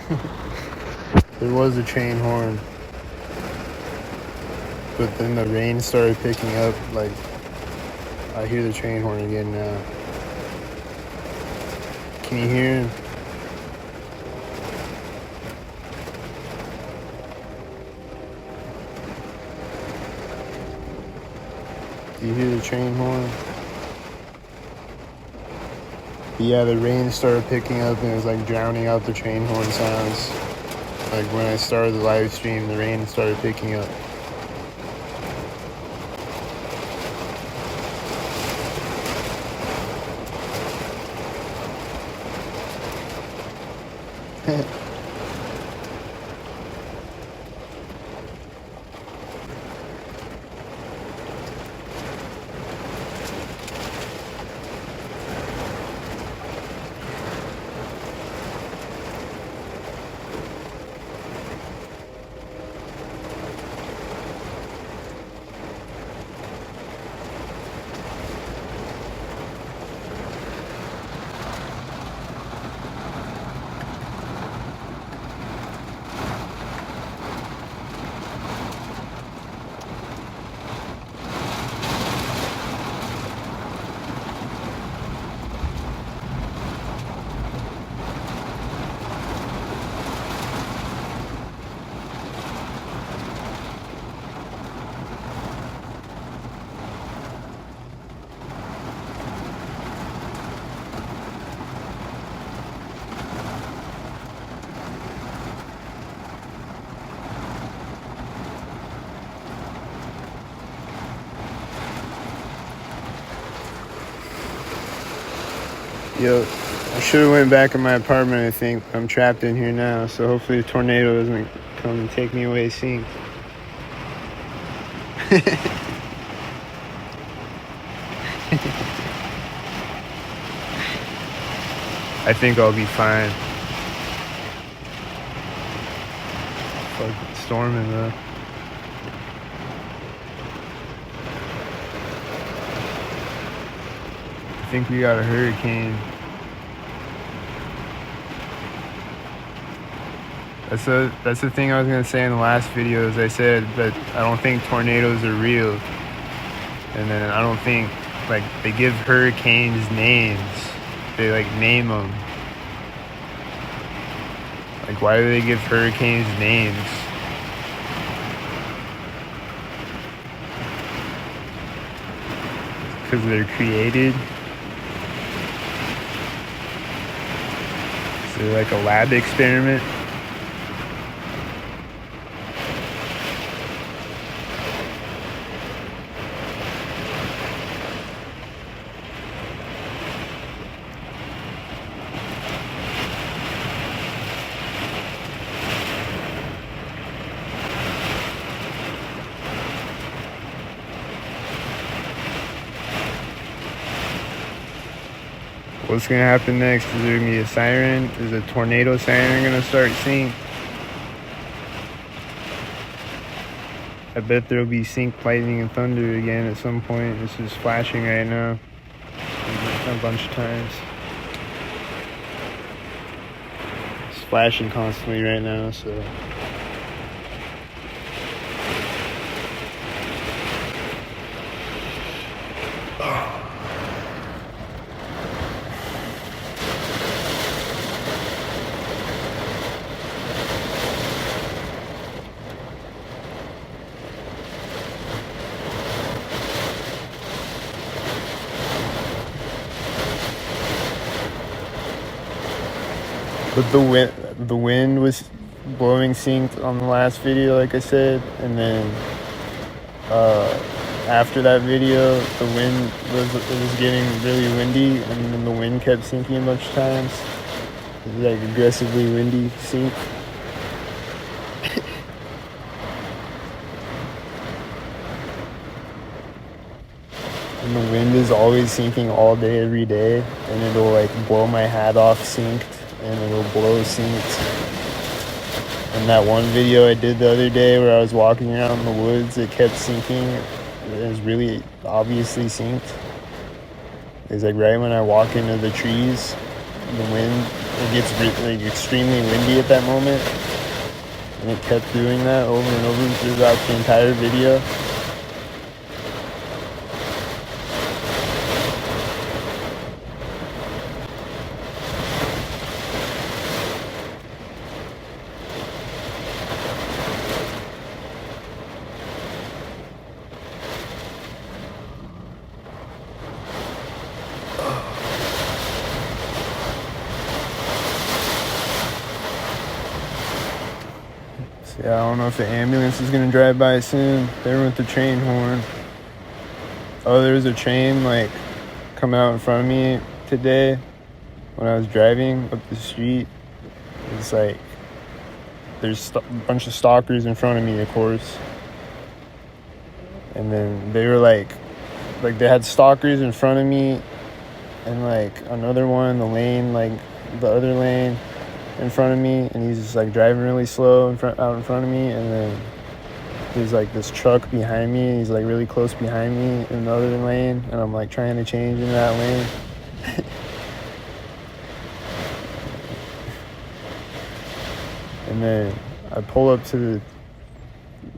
There was a train horn, but then the rain started picking up. Like, I hear the train horn again now. Can you hear him? Do you hear the train horn? Yeah, the rain started picking up and it was like drowning out the train horn sounds. Like when I started the live stream, the rain started picking up. Yo, I should have went back in my apartment, I think. I'm trapped in here now, so hopefully the tornado doesn't come and take me away syncs. I think I'll be fine. Fucking storming though. I think we got a hurricane. That's the thing I was gonna say in the last video. Is I said that I don't think tornadoes are real, and then I don't think like they give hurricanes names. They like name them. Like why do they give hurricanes names? Because they're created. So they're like a lab experiment. What's gonna happen next? Is there gonna be a siren? Is a tornado siren gonna start sync? I bet there'll be sync lightning and thunder again at some point. This is flashing right now a bunch of times. It's flashing constantly right now, so. But the wind was blowing synced on the last video, like I said, and then after that video, the wind was getting really windy, and then the wind kept sinking a bunch of times. It was like aggressively windy sync. And the wind is always syncing all day, every day, and it'll like blow my hat off synced, and it'll blow synced. And that one video I did the other day where I was walking around in the woods, it kept syncing. It was really obviously synced. It's like right when I walk into the trees, the wind, it gets like extremely windy at that moment, and it kept doing that over and over throughout the entire video. Yeah, I don't know if the ambulance is gonna drive by soon. There went the train horn. Oh, there was a train like coming out in front of me today when I was driving up the street. It's like there's a bunch of stalkers in front of me, of course. And then they were like they had stalkers in front of me, and like another one in the lane, like the other lane in front of me, and he's just like driving really slow out in front of me, and then there's like this truck behind me, and he's like really close behind me in the other lane, and I'm like trying to change in that lane. And then I pull up to the,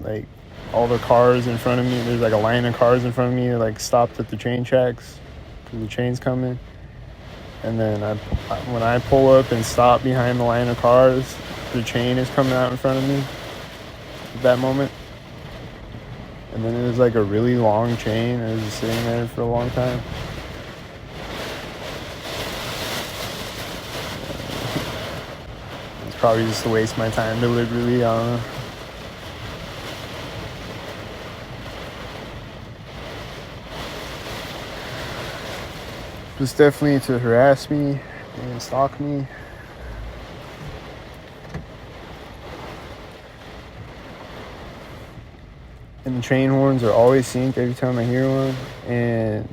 like, all the cars in front of me. There's like a line of cars in front of me, like stopped at the train tracks because the train's coming. And then when I pull up and stop behind the line of cars, the train is coming out in front of me at that moment. And then it was like a really long train. It was just sitting there for a long time. It's probably just to waste my time deliberately, I don't know. It was definitely to harass me and stalk me. And the train horns are always synced every time I hear one. And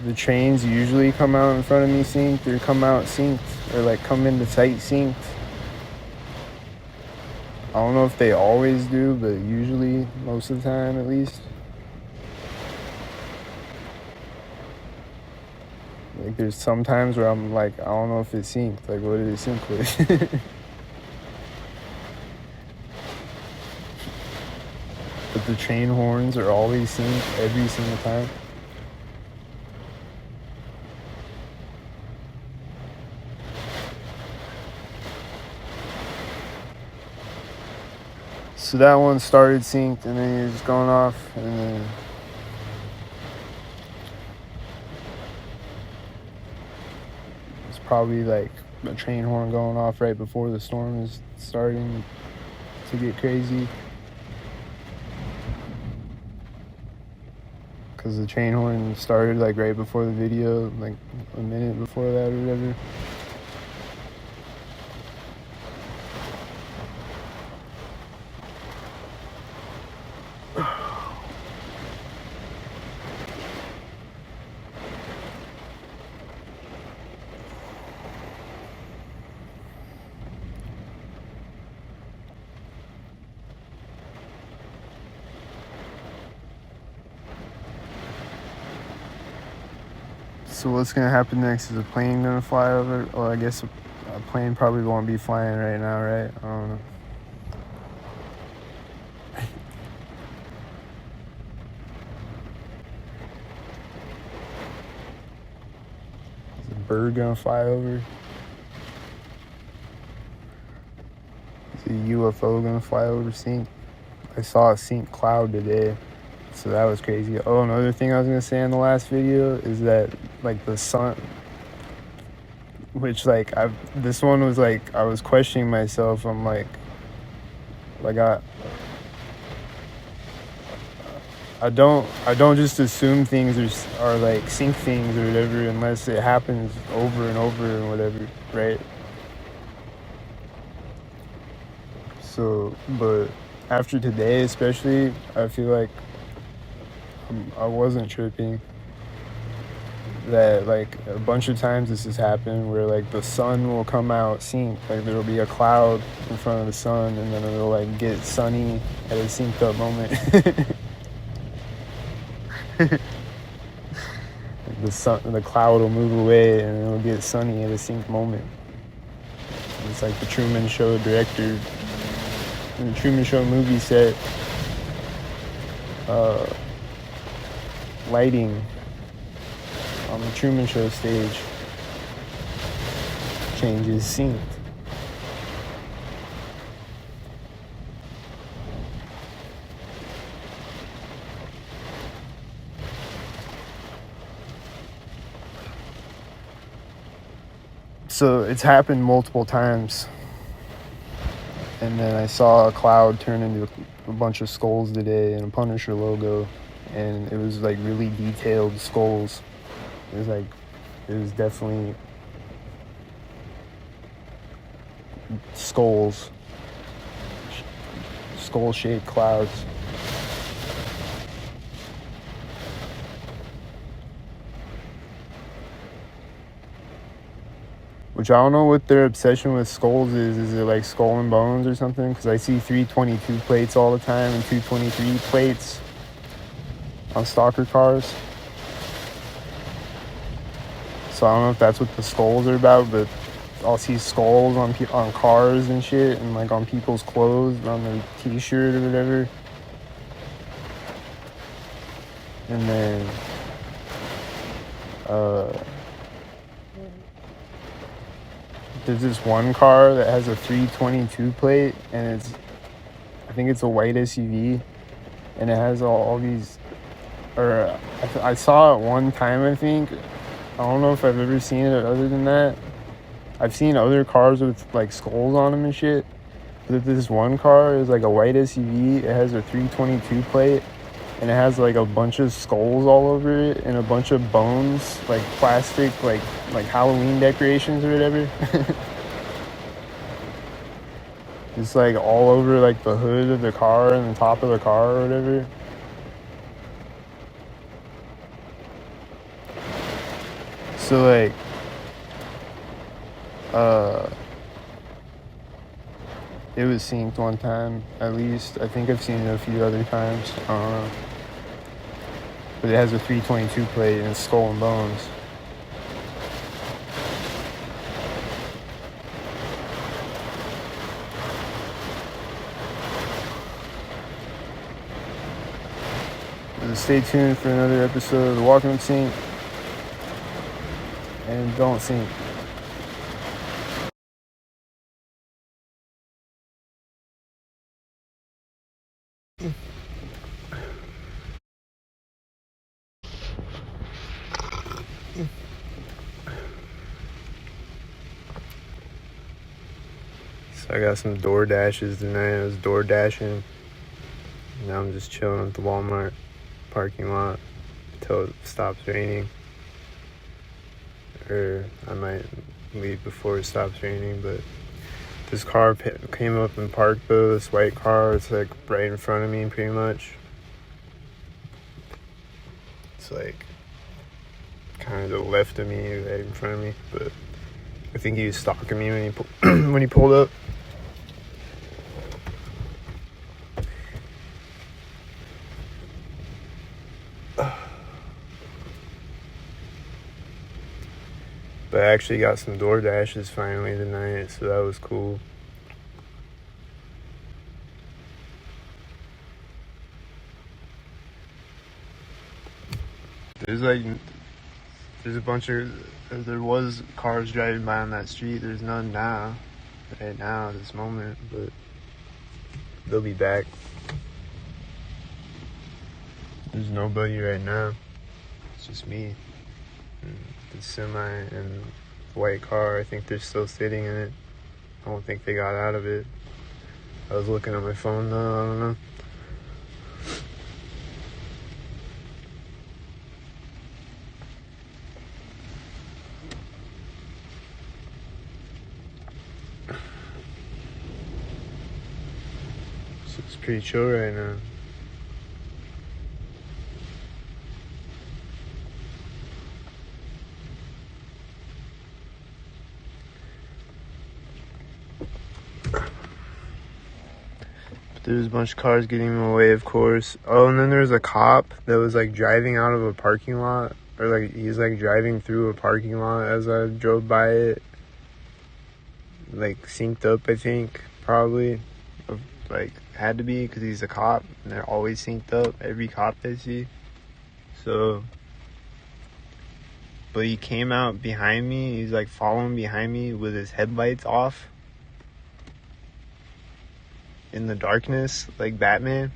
the trains usually come out in front of me synced, or come out synced, or like come into sight synced. I don't know if they always do, but usually, most of the time at least. Like there's some times where I'm like, I don't know if it's synced. Like, what did it sync with? But the train horns are always synced every single time. So that one started synced, and then it was going off, and then it's probably like a train horn going off right before the storm is starting to get crazy. Because the train horn started like right before the video, like a minute before that or whatever. So what's gonna happen next? Is a plane gonna fly over? Well, I guess a plane probably won't be flying right now, right? I don't know. Is a bird gonna fly over? Is a UFO gonna fly over Sync? I saw a Sync cloud today, so that was crazy. Oh, another thing I was gonna say in the last video is that like the sun, which like this one was like I was questioning myself. I'm like I don't just assume things are like sync things or whatever unless it happens over and over and whatever, right? So, but after today especially, I feel like I wasn't tripping. That like a bunch of times this has happened where like the sun will come out synced, like there'll be a cloud in front of the sun, and then it'll like get sunny at a synced up moment. the cloud will move away and it'll get sunny at a sync moment. It's like the Truman Show director in the Truman Show movie set. Lighting on the Truman Show stage changes synced. So it's happened multiple times. And then I saw a cloud turn into a bunch of skulls today and a Punisher logo. And it was like really detailed skulls. It was definitely skulls. Skull-shaped clouds. Which I don't know what their obsession with skulls is. Is it like skull and bones or something? Because I see 322 plates all the time and 223 plates on stalker cars. So I don't know if that's what the skulls are about, but I'll see skulls on cars and shit, and like on people's clothes, on their t-shirt or whatever. And then there's this one car that has a 322 plate, and I think it's a white SUV, and it has all these, or I saw it one time, I think. I don't know if I've ever seen it other than that. I've seen other cars with like skulls on them and shit, but this one car is like a white SUV. It has a 322 plate, and it has like a bunch of skulls all over it and a bunch of bones, like plastic, like Halloween decorations or whatever. It's like all over like the hood of the car and the top of the car or whatever. So like it was synced one time at least. I think I've seen it a few other times. I don't know. But it has a 322 plate and it's skull and bones. Stay tuned for another episode of the Walking Up Sync. And don't sync. So I got some door dashes tonight. I was door dashing. Now I'm just chilling at the Walmart parking lot until it stops raining. Or I might leave before it stops raining, but this car came up and parked though, this white car. It's like right in front of me pretty much. It's like kind of to the left of me, right in front of me, but I think he was stalking me when he pulled up. But I actually got some door dashes finally tonight, so that was cool. There's a bunch of, there was cars driving by on that street. There's none now, right now, at this moment, but they'll be back. There's nobody right now. It's just me. And the semi and the white car, I think they're still sitting in it. I don't think they got out of it. I was looking at my phone though, I don't know. So it's pretty chill right now. There's a bunch of cars getting in my way, of course. Oh, and then there's a cop that was like driving out of a parking lot or like he's like driving through a parking lot as I drove by it, like synced up, I think, probably, like had to be, because he's a cop and they're always synced up, every cop they see. So, but he came out behind me, he's like following behind me with his headlights off in the darkness like Batman.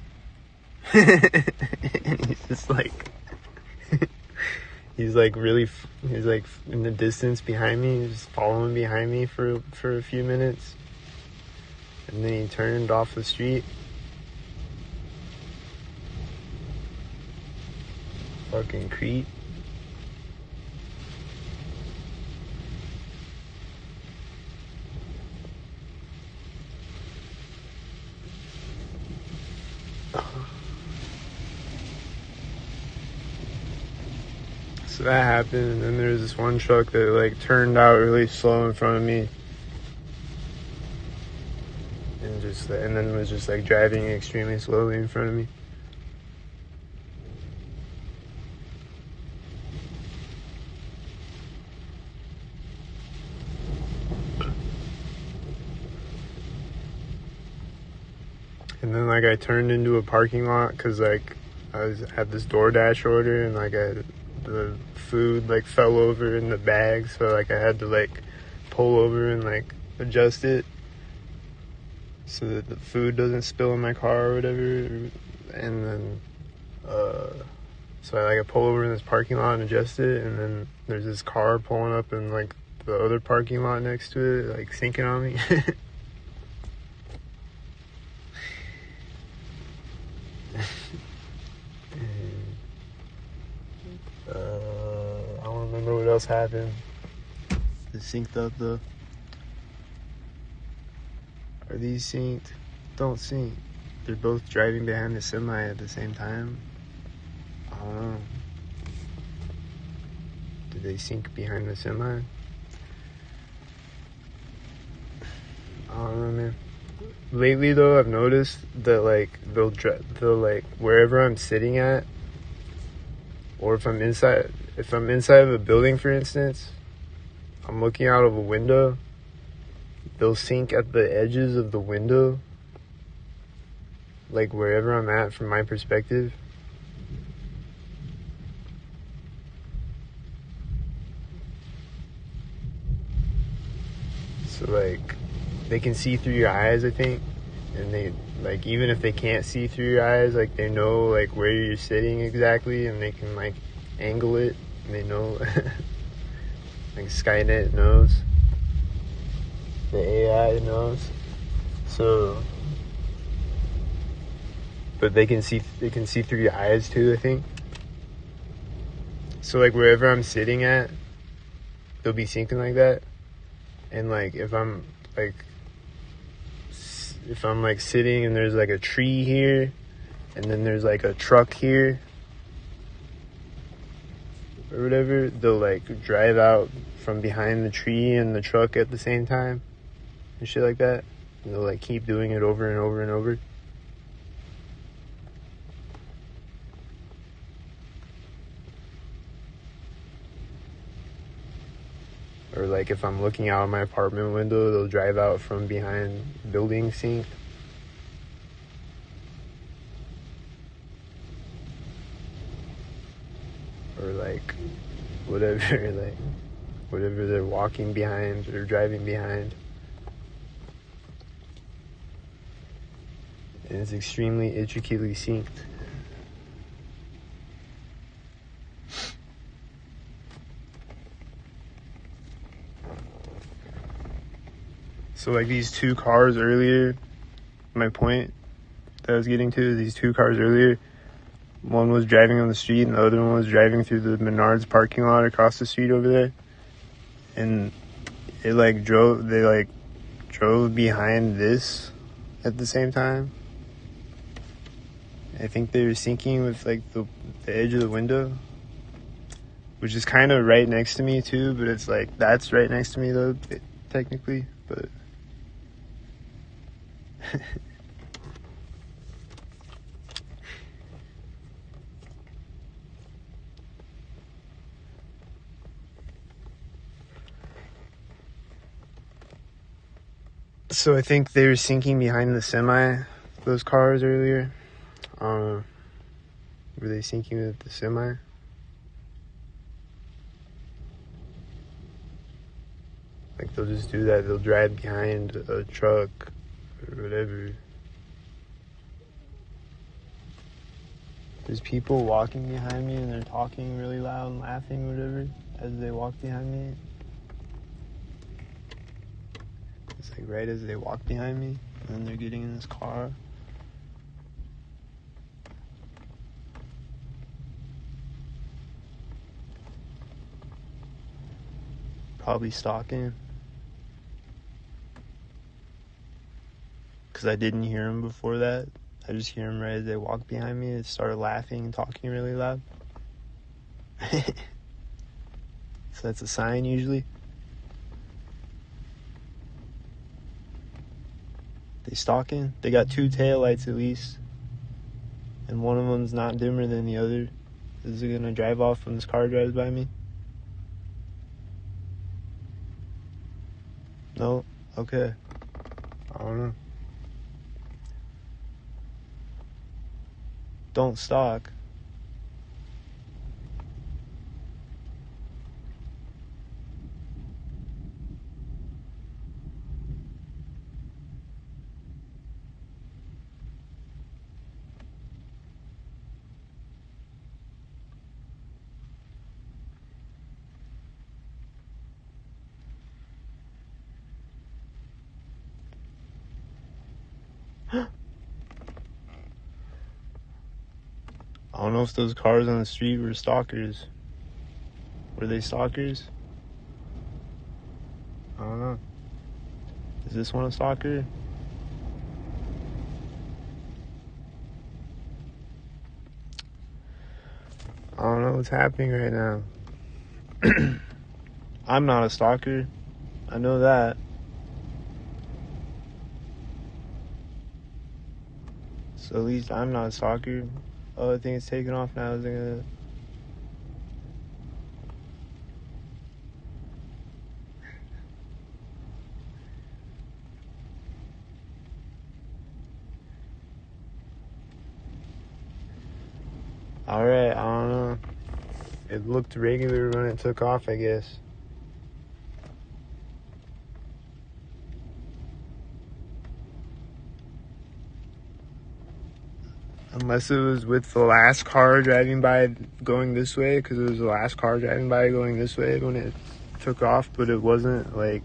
And he's just like he's like in the distance behind me. He's just following behind me for a few minutes, and then he turned off the street. Fucking creep. So that happened, and then there's this one truck that like turned out really slow in front of me, and then was just like driving extremely slowly in front of me. And then like I turned into a parking lot because like I had this DoorDash order, and like the food like fell over in the bag, so like I had to like pull over and like adjust it so that the food doesn't spill in my car or whatever. And then so I pull over in this parking lot and adjust it, and then there's this car pulling up in like the other parking lot next to it, like sinking on me. I don't remember what else happened. They synced up though. Are these synced? Don't sync. They're both driving behind the semi at the same time. I don't know. Did they sync behind the semi? I don't know, man. Lately though, I've noticed that like they'll like wherever I'm sitting at, or if I'm inside of a building, for instance, I'm looking out of a window, they'll sync at the edges of the window, like wherever I'm at from my perspective. So like they can see through your eyes, I think, and they like, even if they can't see through your eyes, like they know like where you're sitting exactly, and they can like angle it, and they know. Like Skynet knows, the AI knows. So, but they can see through your eyes too, I think. So like wherever I'm sitting at, they'll be syncing like that. And like if I'm like sitting and there's like a tree here, and then there's like a truck here or whatever, they'll like drive out from behind the tree and the truck at the same time and shit like that. And they'll like keep doing it over and over and over. Or like if I'm looking out of my apartment window, they'll drive out from behind building sync. Or like whatever they're walking behind or driving behind. And it's extremely intricately synced. So like these two cars earlier, my point that I was getting to is these two cars earlier, one was driving on the street and the other one was driving through the Menards parking lot across the street over there. And they drove behind this at the same time. I think they were syncing with like the edge of the window, which is kind of right next to me too, but it's like that's right next to me though, technically, but So I think they were sinking behind the semi, those cars earlier. Were they sinking with the semi? Like, they'll just do that. They'll drive behind a truck or whatever. There's people walking behind me and they're talking really loud and laughing, whatever, as they walk behind me. It's like right as they walk behind me, and then they're getting in this car. Probably stalking. Because I didn't hear them before that. I just hear them right as they walk behind me. They started laughing and talking really loud. So that's a sign usually. They stalking. They got 2 taillights at least. And one of them's not dimmer than the other. Is it gonna drive off when this car drives by me? No? Okay. I don't know. Don't stalk. I don't know if those cars on the street were stalkers. Were they stalkers? I don't know. Is this one a stalker? I don't know what's happening right now. I'm not a stalker. I know that. So at least I'm not a stalker. Oh, I think it's taking off now. Is it gonna... Alright, I don't know. It looked regular when it took off, I guess. Unless it was with the last car driving by going this way, because it was the last car driving by going this way when it took off, but it wasn't like,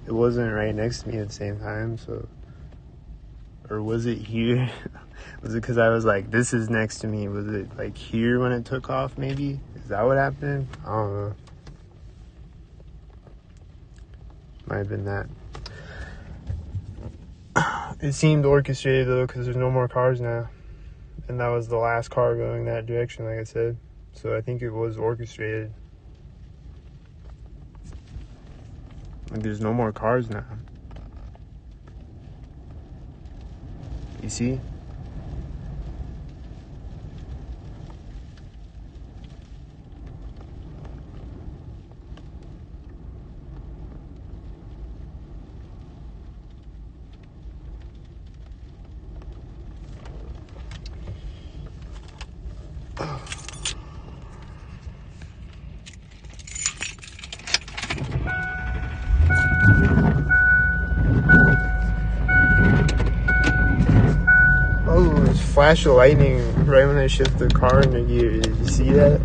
it wasn't right next to me at the same time, so. Or was it here? Was it because I was like, this is next to me? Was it like here when it took off maybe? Is that what happened? I don't know. Might have been that. It seemed orchestrated though, because there's no more cars now. And that was the last car going that direction, like I said. So I think it was orchestrated. Like, there's no more cars now. You see? Flash of lightning right when I shift the car into gear. Did you see that?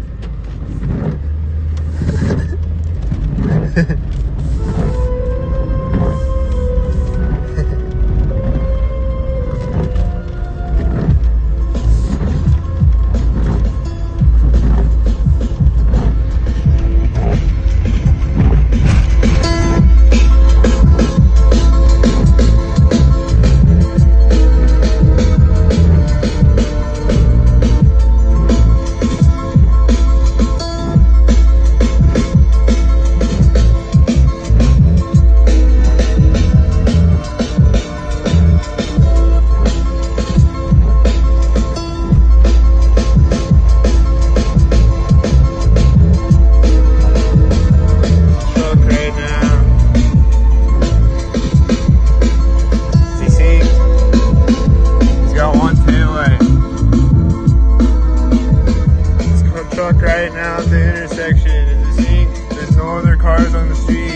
truck right now at the intersection. It's a sink. There's no other cars on the street.